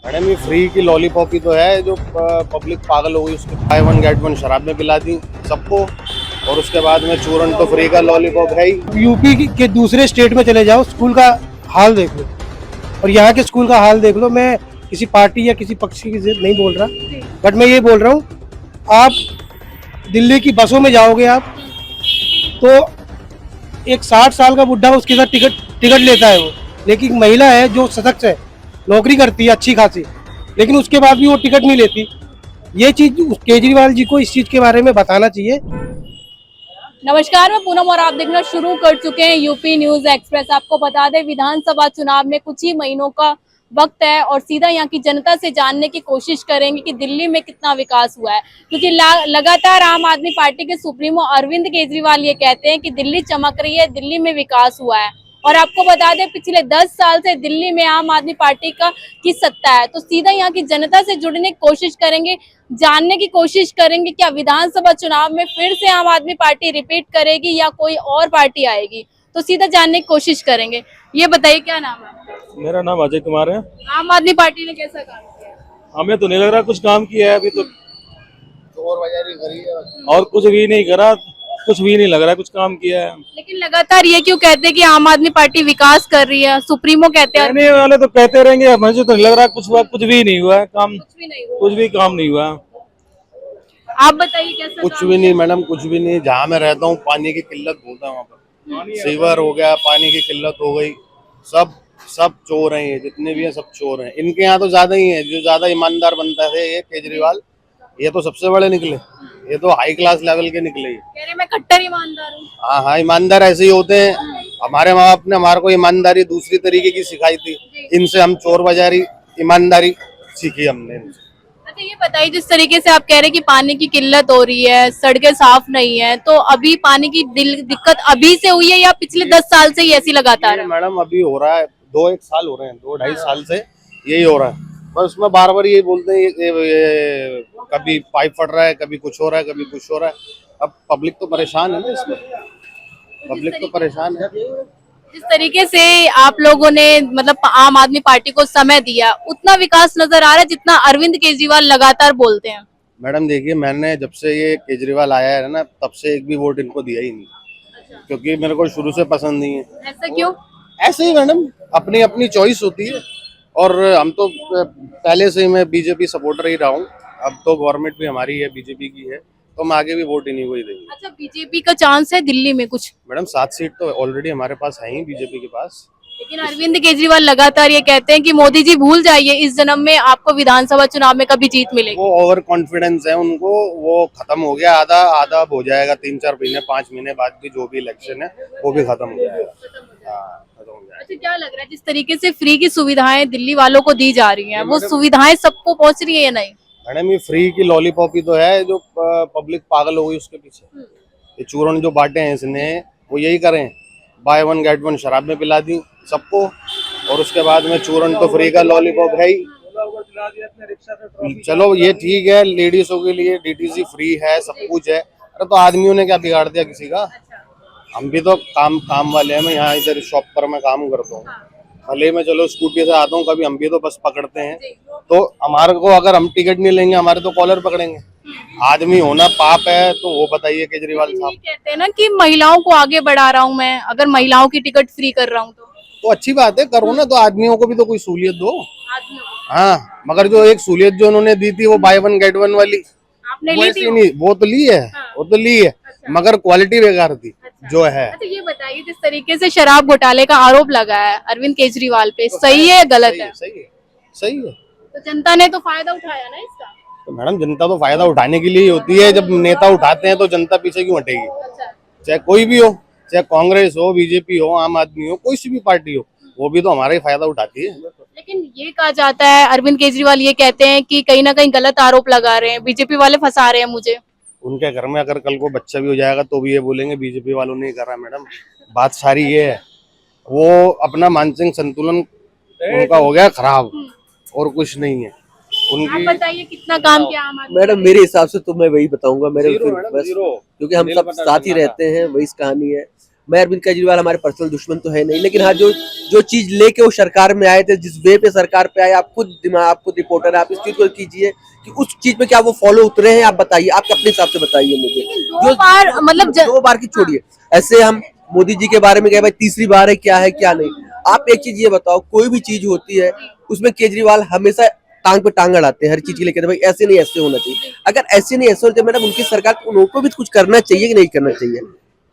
Madam ये free की lollipop ही तो है जो पब्लिक पागल हो गई। उसके बाय वन गेट वन शराब में पिला दी सबको, और उसके बाद में चूरन तो फ्री का लॉलीपॉप है ही। यूपी के दूसरे स्टेट में चले जाओ, स्कूल का हाल देख लो और यहाँ के स्कूल का हाल देख लो। मैं किसी पार्टी या किसी पक्ष की नहीं बोल रहा, बट मैं ये बोल रहा हूँ, आप दिल्ली की बसों में जाओगे आप तो एक 60 साल का बुढ़ा उसके साथ टिकट लेता है वो, लेकिन महिला है जो सशक्त है, नौकरी करती है अच्छी खासी, लेकिन उसके बाद भी वो टिकट नहीं लेती। ये चीज केजरीवाल जी को इस चीज के बारे में बताना चाहिए। नमस्कार, मैं पूनम और आप देखना शुरू कर चुके हैं यूपी न्यूज एक्सप्रेस। आपको बता दें, विधानसभा चुनाव में कुछ ही महीनों का वक्त है और सीधा यहाँ की जनता से जानने की कोशिश करेंगे कि दिल्ली में कितना विकास हुआ है, क्योंकि लगातार आम आदमी पार्टी के सुप्रीमो अरविंद केजरीवाल ये कहते हैं कि दिल्ली चमक रही है, दिल्ली में विकास हुआ है। और आपको बता दें, पिछले 10 साल से दिल्ली में आम आदमी पार्टी की सत्ता है। तो सीधा यहाँ की जनता से जुड़ने की कोशिश करेंगे, जानने की कोशिश करेंगे क्या विधानसभा चुनाव में फिर से आम आदमी पार्टी रिपीट करेगी या कोई और पार्टी आएगी। तो सीधा जानने की कोशिश करेंगे। ये बताइए, क्या नाम है? मेरा नाम अजय कुमार है। आम आदमी पार्टी ने कैसा काम किया? हमें तो नहीं लग रहा कुछ काम किया है अभी तो, चोर बाजारी करी है और कुछ भी नहीं करा, कुछ भी नहीं लग रहा कुछ काम किया है। लेकिन लगातार ये क्यों कहते हैं कि आम आदमी पार्टी विकास कर रही है? सुप्रीमो कहते हैं। कहने वाले तो कहते रहेंगे, मुझे तो नहीं लग रहा कुछ हुआ, कुछ भी नहीं हुआ है काम, कुछ भी नहीं हुआ। कुछ भी काम नहीं हुआ। आप बताइए कैसा कुछ काम भी नहीं किया? मैडम, कुछ भी नहीं। जहाँ मैं रहता हूँ पानी की किल्लत बहुत है वहाँ पर, सीवर हो गया, पानी की किल्लत हो गई। सब चोर हैं, ये जितने भी हैं सब चोर हैं। इनके यहाँ तो ज्यादा ही है, जो ज्यादा ईमानदार बनता है ये केजरीवाल, ये तो सबसे बड़े निकले, ये तो हाई क्लास लेवल के निकले। कह रहे मैं कट्टर ईमानदार हूँ। हाँ हाँ, ईमानदार ऐसे ही होते हैं। हमारे माँ बाप ने हमारे को ईमानदारी दूसरी तरीके की सिखाई थी, इनसे हम चोर बाजारी ईमानदारी सीखी हमने इनसे। अच्छा, ये बताइए, जिस तरीके से आप कह रहे हैं कि पानी की किल्लत हो रही है, सड़कें साफ नहीं है, तो अभी पानी की दिक्कत अभी से हुई है या पिछले 10 साल से ही ऐसी लगातार है? मैडम अभी हो रहा है, 2-1 साल हो रहे हैं, 2-2.5 साल से यही हो रहा है। बस उसमें बार बार यही बोलते हैं ये कभी पाइप फट रहा है, कभी कुछ हो रहा है, कभी कुछ हो रहा है। अब पब्लिक तो परेशान है ना इसमें, पब्लिक तो परेशान है। जिस तरीके से आप लोगों ने मतलब आम आदमी पार्टी को समय दिया, उतना विकास नजर आ रहा है जितना अरविंद केजरीवाल लगातार बोलते हैं? मैडम देखिए, मैंने जब से ये केजरीवाल आया है ना, तब से एक भी वोट इनको दिया ही नहीं, क्योंकि मेरे को शुरू से पसंद नहीं है। ऐसा क्यों? ऐसे ही मैडम, अपनी अपनी चॉइस होती है, और हम तो पहले से ही मैं बीजेपी सपोर्टर ही रहा हूँ। अब तो गवर्नमेंट भी हमारी है, बीजेपी की है, तो हम आगे भी वोट इन्हीं को ही देंगे। अच्छा, बीजेपी का चांस है दिल्ली में कुछ? मैडम 7 सीट तो ऑलरेडी हमारे पास है ही बीजेपी के पास। लेकिन अरविंद केजरीवाल लगातार ये कहते हैं कि मोदी जी भूल जाइए, इस जन्म में आपको विधानसभा चुनाव में कभी जीत मिलेगी। वो ओवर कॉन्फिडेंस है उनको, वो खत्म हो गया, आधा आधा हो जाएगा। 3-4 महीने 5 महीने बाद भी जो भी इलेक्शन है वो भी खत्म हो जाएगा। हाँ, खत्म हो जाएगा। अच्छा, क्या लग रहा है जिस तरीके से फ्री की सुविधाएं दिल्ली वालों को दी जा रही हैं, वो सुविधाएं सबको पहुंच रही है या नहीं? मैडम ये फ्री की लॉलीपॉप ही तो है जो पब्लिक पागल हो गई उसके पीछे। ये चूरन जो बांटे हैं इसने, वो यही करें, बाय वन गेट वन शराब में पिला दी सबको, और उसके बाद में चूरन तो फ्री का लॉलीपॉप है ही। चलो ये ठीक है, लेडीजों के लिए डीटीसी फ्री है, सब कुछ है। अरे तो आदमियों ने क्या बिगाड़ दिया किसी का? हम भी तो काम वाले हैं। मैं यहाँ इधर शॉप पर मैं काम करता हूँ, भले मैं चलो स्कूटी से आता हूँ, कभी हम भी तो बस पकड़ते हैं। तो हमारे को अगर हम टिकट नहीं लेंगे, हमारे तो कॉलर पकड़ेंगे। आदमी होना पाप है, तो वो बताइए केजरीवाल ये साहब। कहते हैं ना कि महिलाओं को आगे बढ़ा रहा हूँ मैं, अगर महिलाओं की टिकट फ्री कर रहा हूँ तो अच्छी बात है, करो ना, तो आदमियों को भी तो कोई सहूलियत दो। आदमियों को। हाँ, मगर जो एक सहूलियत जो उन्होंने दी थी वो बाय वन गेट वन वाली, आपने वो ली ऐसी थी? नहीं, वो तो ली है, वो तो ली है, मगर क्वालिटी बेकार थी जो है। अच्छा, ये बताइए, जिस तरीके से शराब घोटाले का आरोप लगा है अरविंद केजरीवाल पे, सही है या गलत है? सही है, सही है। तो जनता ने तो फायदा उठाया ना इसका। तो मैडम जनता तो फायदा उठाने के लिए ही होती है। जब नेता उठाते हैं तो जनता पीछे क्यों हटेगी? अच्छा, चाहे कोई भी हो, चाहे कांग्रेस हो, बीजेपी हो, आम आदमी हो, कोई सी भी पार्टी हो, वो भी तो हमारा ही फायदा उठाती है। लेकिन ये कहा जाता है, अरविंद केजरीवाल ये कहते हैं कि कहीं ना कहीं गलत आरोप लगा रहे हैं, बीजेपी वाले फंसा रहे हैं मुझे। उनके घर में अगर कल को बच्चा भी हो जाएगा तो भी ये बोलेंगे बीजेपी वालों ने ही करा। मैडम बात सारी ये है, वो अपना मानसिक संतुलन उनका हो गया खराब, और कुछ नहीं है आप उनकी। बताइए कितना काम किया आम आदमी? मैडम मेरे हिसाब से तो मैं वही बताऊंगा, मेरे जीरो मैडम, बस, जीरो। क्योंकि हम नील सब बटन साथ ही हमारा। रहते हैं, वही कहानी है। मैं अरविंद केजरीवाल हमारे पर्सनल दुश्मन तो है नहीं, लेकिन हाँ जो चीज लेके वो सरकार में आए थे, जिस वे पे सरकार पे आए, आप खुद रिपोर्टर है, आप इस चीज को कीजिए कि उस चीज पे क्या वो फॉलो उतरे हैं, आप बताइए, आप अपने हिसाब से बताइए मुझे। दो बार मतलब 2 बार की छोड़िए, ऐसे हम मोदी जी के बारे में कहे भाई तीसरी बार है, क्या है क्या नहीं। आप एक चीज ये बताओ, कोई भी चीज होती है उसमें केजरीवाल हमेशा टांग पे टांग अड़ाते हैं, हर चीज के लिए कहते हैं भाई ऐसे नहीं ऐसे होना चाहिए। अगर ऐसे नहीं ऐसे होना चाहिए मैडम, उनकी सरकार को उनको भी कुछ करना चाहिए कि नहीं करना चाहिए।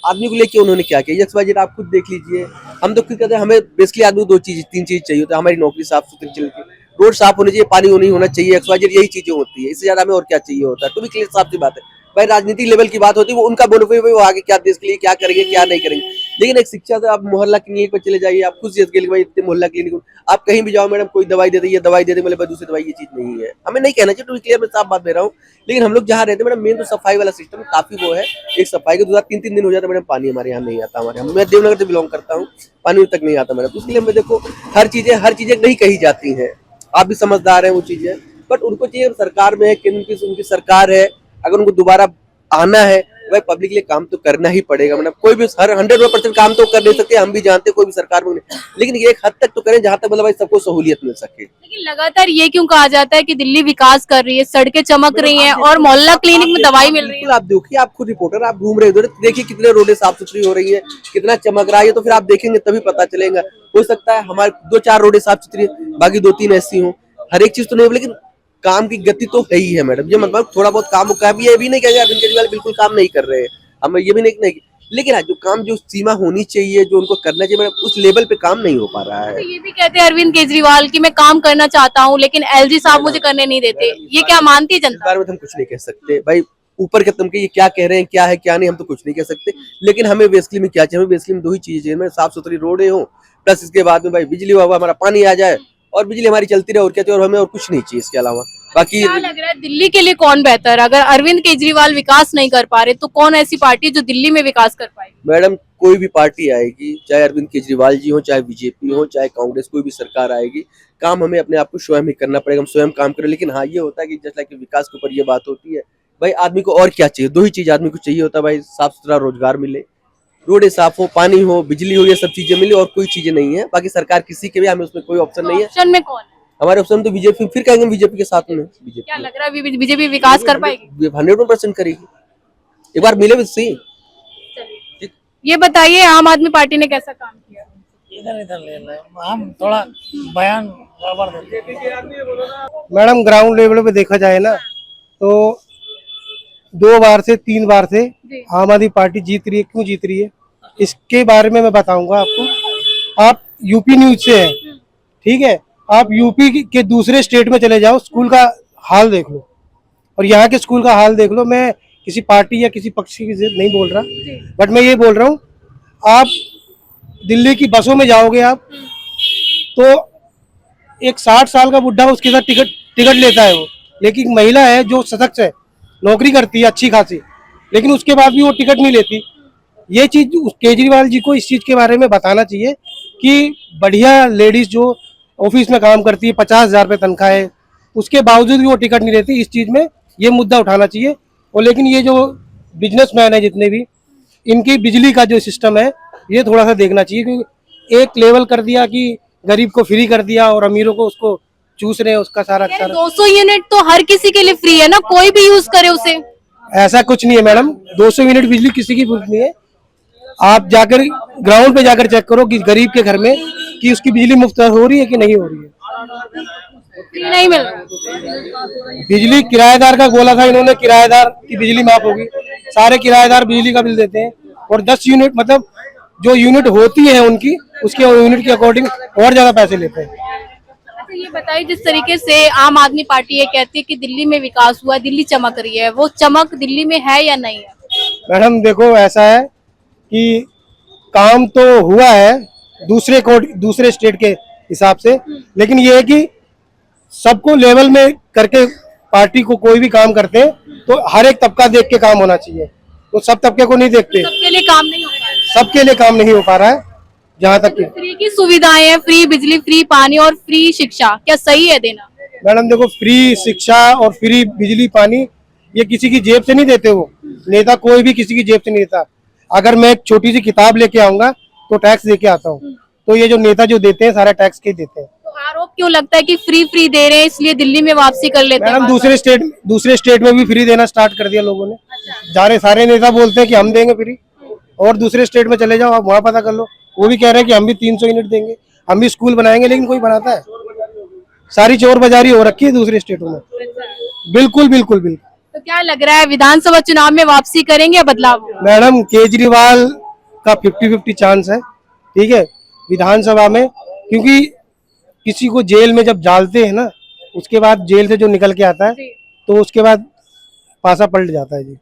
आदमी को लेके उन्होंने क्या किया, XYZ आप खुद देख लीजिए। हम तो खुद कहते हैं हमें बेसिकली आदमी को 3 चीज चाहिए होता है, हमारी नौकरी साफ सुथरी चलती है, रोड साफ होनी चाहिए, पानी नहीं होना चाहिए, XYZ यही चीजें होती है, इससे ज्यादा हमें और क्या चाहिए होता है। तो भी क्लियर साफ सी बात है भाई, राजनीतिक लेवल की बात होती है, वो उनका बोनोफाइड, वो आगे क्या देश के लिए क्या करेंगे क्या नहीं करेंगे। लेकिन एक शिक्षा से आप मोहल्ला क्लिनिक पर चले जाइए, आप खुद से भाई इतने मोहल्ला क्लिनिक, आप कहीं भी जाओ मैडम, कोई दवाई दे दी, ये दवाई दे दी, मतलब दूसरी दवाई, ये चीज नहीं है। हमें नहीं कहना चाहिए, तो क्लियर मैं साफ बात दे रहा हूँ। लेकिन हम लोग जहाँ रहते हैं मैडम, मेन तो सफाई वाला सिस्टम काफी वो है। एक सफाई के 2-3 दिन हो जाता है मैडम, पानी हमारे यहाँ नहीं आता। हमारे यहाँ, मैं देवनगर से बिलोंग करता हूँ, पानी तक नहीं आता मैडम। इसलिए हमें देखो हर चीजें नहीं कही जाती हैं, आप भी समझदार हैं वो चीजें, बट उनको चाहिए सरकार में है, केंद्र की उनकी सरकार है, अगर उनको दोबारा आना है भाई पब्लिक के लिए काम तो करना ही पड़ेगा। मतलब कोई भी हर 100% काम तो कर नहीं सकते, हम भी जानते हैं, कोई भी सरकार में नहीं, लेकिन ये एक हद तक तो करें जहां तक मतलब भाई सबको सहूलियत मिल सके। लेकिन लगातार ये क्यों कहा जाता है कि दिल्ली विकास कर रही है, सड़कें चमक रही हैं और मोहल्ला क्लिनिक में दवाई मिल रही है? आप देखिए, आप खुद रिपोर्टर, आप घूम रहे हो, देखिए कितने रोडें साफ सुथरी हो रही है, कितना चमक रहा है, तो फिर आप देखेंगे तभी पता चलेगा। हो सकता है हमारे 2-4 रोडें साफ सुथरी, बाकी 2-3 ऐसी हो, हर एक चीज तो नहीं, लेकिन काम की गति तो है ही है मैडम। ये मतलब थोड़ा बहुत काम होगा, ये भी नहीं कहेंगे अरविंद केजरीवाल बिल्कुल काम नहीं कर रहे हैं, हम ये भी नहीं, लेकिन जो काम जो सीमा होनी चाहिए, जो उनको करना चाहिए मैडम, उस लेवल पे काम नहीं हो पा रहा है। तो ये भी कहते हैं अरविंद केजरीवाल कि मैं काम करना चाहता हूँ लेकिन LG साहब मुझे करने नहीं देते, ये क्या मानती है इस जनता? बारे में तो हम कुछ नहीं कह सकते भाई, ऊपर के तमके ये क्या कह रहे हैं, क्या है क्या नहीं, हम तो कुछ नहीं कह सकते। लेकिन हमें बेसिकली में क्या चाहिए, हमें बेसिकली में 2 ही चीजें चाहिए, साफ सुथरी रोडें हो, प्लस इसके बाद में भाई बिजली हुआ, हमारा पानी आ जाए और बिजली हमारी चलती रहे, और क्या चाहिए, और हमें और कुछ नहीं चाहिए इसके अलावा। बाकी क्या लग रहा है दिल्ली के लिए कौन बेहतर? अगर अरविंद केजरीवाल विकास नहीं कर पा रहे तो कौन ऐसी पार्टी है जो दिल्ली में विकास कर पाएगी? मैडम कोई भी पार्टी आएगी, चाहे अरविंद केजरीवाल जी हो, चाहे बीजेपी हो, चाहे कांग्रेस, कोई भी सरकार आएगी, काम हमें अपने आप को स्वयं ही करना पड़ेगा, हम स्वयं काम करें। लेकिन हाँ ये होता है कि जैसा लाइक विकास के ऊपर ये बात होती है भाई, आदमी को और क्या चाहिए, 2 ही चीज आदमी को चाहिए होता है भाई, साफ सुथरा रोजगार मिले, रोडें साफ हो, पानी हो, बिजली हो, ये सब चीजें मिले, और कोई चीजें नहीं है। बाकी सरकार किसी के भी, हमें उसमें कोई ऑप्शन नहीं है। ऑप्शन में कौन है? हमारे ऑप्शन तो बीजेपी, फिर कहेंगे बीजेपी के साथ में। क्या लग रहा है बीजेपी विकास कर पाएगी? 100% करेगी, एक बार मिले सी। ये बताइए आम आदमी पार्टी ने कैसा काम किया? इधर ले लो, हम थोड़ा बयान गड़बड़ देते हैं। मैडम ग्राउंड लेवल पे देखा जाए ना, तो 2 बार से 3 बार से आम आदमी पार्टी जीत रही है। क्यों जीत रही है इसके बारे में मैं बताऊंगा आपको। आप यूपी न्यूज से हैं, ठीक है, आप यूपी के दूसरे स्टेट में चले जाओ, स्कूल का हाल देख लो और यहाँ के स्कूल का हाल देख लो। मैं किसी पार्टी या किसी पक्ष की नहीं बोल रहा, बट मैं ये बोल रहा हूँ, आप दिल्ली की बसों में जाओगे आप, तो एक 60 साल का बुढ़ा उसके साथ टिकट लेता है वो, लेकिन महिला है जो सशक्त है, नौकरी करती है अच्छी खासी, लेकिन उसके बाद भी वो टिकट नहीं लेती। ये चीज केजरीवाल जी को इस चीज के बारे में बताना चाहिए कि बढ़िया लेडीज जो ऑफिस में काम करती है, 50,000 रुपये तनख्वाह है, उसके बावजूद भी वो टिकट नहीं लेती। इस चीज में ये मुद्दा उठाना चाहिए। और लेकिन ये जो बिजनेसमैन है जितने भी, इनकी बिजली का जो सिस्टम है ये थोड़ा सा देखना चाहिए, क्योंकि एक लेवल कर दिया कि गरीब को फ्री कर दिया और अमीरों को उसको चूस रहे हैं उसका सारा। 200 यूनिट तो हर किसी के लिए फ्री है ना, कोई भी यूज करे उसे। ऐसा कुछ नहीं है मैडम, 200 यूनिट बिजली किसी की फ्री नहीं है। आप जाकर ग्राउंड पे जाकर चेक करो कि गरीब के घर में कि उसकी बिजली मुफ्त हो रही है कि नहीं हो रही है। फ्री नहीं मिल रहा। बिजली किराएदार का बोला था इन्होंने, किराएदार की बिजली माफ होगी। सारे किराएदार बिजली का बिल देते हैं और 10 यूनिट मतलब जो यूनिट होती है उनकी, उसके यूनिट के अकॉर्डिंग और ज्यादा पैसे लेते हैं। अच्छा ये बताइए, जिस तरीके से आम आदमी पार्टी ये कहती है कि दिल्ली में विकास हुआ, दिल्ली चमक रही है, वो चमक दिल्ली में है या नहीं है? मैडम देखो ऐसा है कि काम तो हुआ है दूसरे स्टेट के हिसाब से, लेकिन ये है कि सबको लेवल में करके पार्टी को कोई भी काम करते हैं तो हर एक तबका देख के काम होना चाहिए, तो सब तबके को नहीं देखते। सबके लिए काम नहीं हो पा रहा। सबके लिए काम नहीं हो पा रहा है। जहाँ तक फ्री की सुविधाएं हैं, फ्री बिजली, फ्री पानी और फ्री शिक्षा, क्या सही है देना? मैडम देखो, फ्री शिक्षा और फ्री बिजली पानी ये किसी की जेब से नहीं देते, वो नेता कोई भी किसी की जेब से नहीं देता। अगर मैं एक छोटी सी किताब लेके आऊंगा तो टैक्स दे के आता हूँ। तो ये जो नेता जो देते हैं सारा टैक्स के ही देते हैं। तो आरोप क्यों लगता है कि फ्री दे रहे हैं इसलिए दिल्ली में वापसी कर लेते हैं? मैडम दूसरे स्टेट में भी फ्री देना स्टार्ट कर दिया लोगों ने। सारे नेता बोलते हैं कि हम देंगे फ्री, और दूसरे स्टेट में चले जाओ, आप वहाँ पता कर लो, वो भी कह रहे हैं कि हम भी 300 यूनिट देंगे, हम भी स्कूल बनाएंगे, लेकिन कोई बनाता है? सारी चोर बाजारी हो रखी है दूसरे स्टेटों में। बिल्कुल बिल्कुल बिल्कुल। तो क्या लग रहा है विधानसभा चुनाव में वापसी करेंगे या बदलाव होगा? मैडम केजरीवाल का 50-50 चांस है, ठीक है, विधानसभा में, क्योंकि किसी को जेल में जब डालते हैं ना, उसके बाद जेल से जो निकल के आता है जी। तो उसके बाद पासा पलट जाता है जी।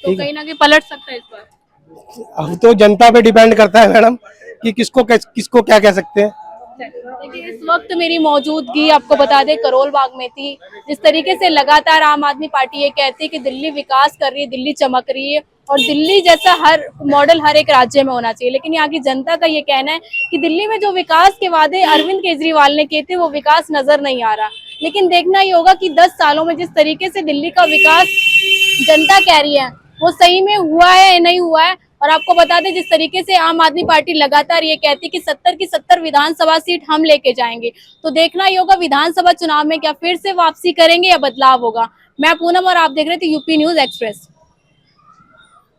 तो कहीं ना कहीं पलट सकता है इस बार। अब तो जनता पे डिपेंड करता है मैडम कि किसको क्या कह सकते हैं। देखिए इस वक्त मेरी मौजूदगी आपको बता दें करोल बाग में थी। जिस तरीके से लगातार आम आदमी पार्टी ये कहती है कि दिल्ली विकास कर रही है, दिल्ली चमक रही है और दिल्ली जैसा हर मॉडल हर एक राज्य में होना चाहिए, लेकिन यहाँ की जनता का ये कहना है कि दिल्ली में जो विकास के वादे अरविंद केजरीवाल ने किए थे वो विकास नजर नहीं आ रहा। लेकिन देखना ही होगा कि 10 सालों में जिस तरीके से दिल्ली का विकास जनता कह रही है वो सही में हुआ है या नहीं हुआ है। और आपको बता दें जिस तरीके से आम आदमी पार्टी लगातार ये कहती है कि 70 की 70 विधानसभा सीट हम लेके जाएंगे, तो देखना ही होगा विधानसभा चुनाव में क्या फिर से वापसी करेंगे या बदलाव होगा। मैं पूनम और आप देख रहे थे यूपी न्यूज एक्सप्रेस।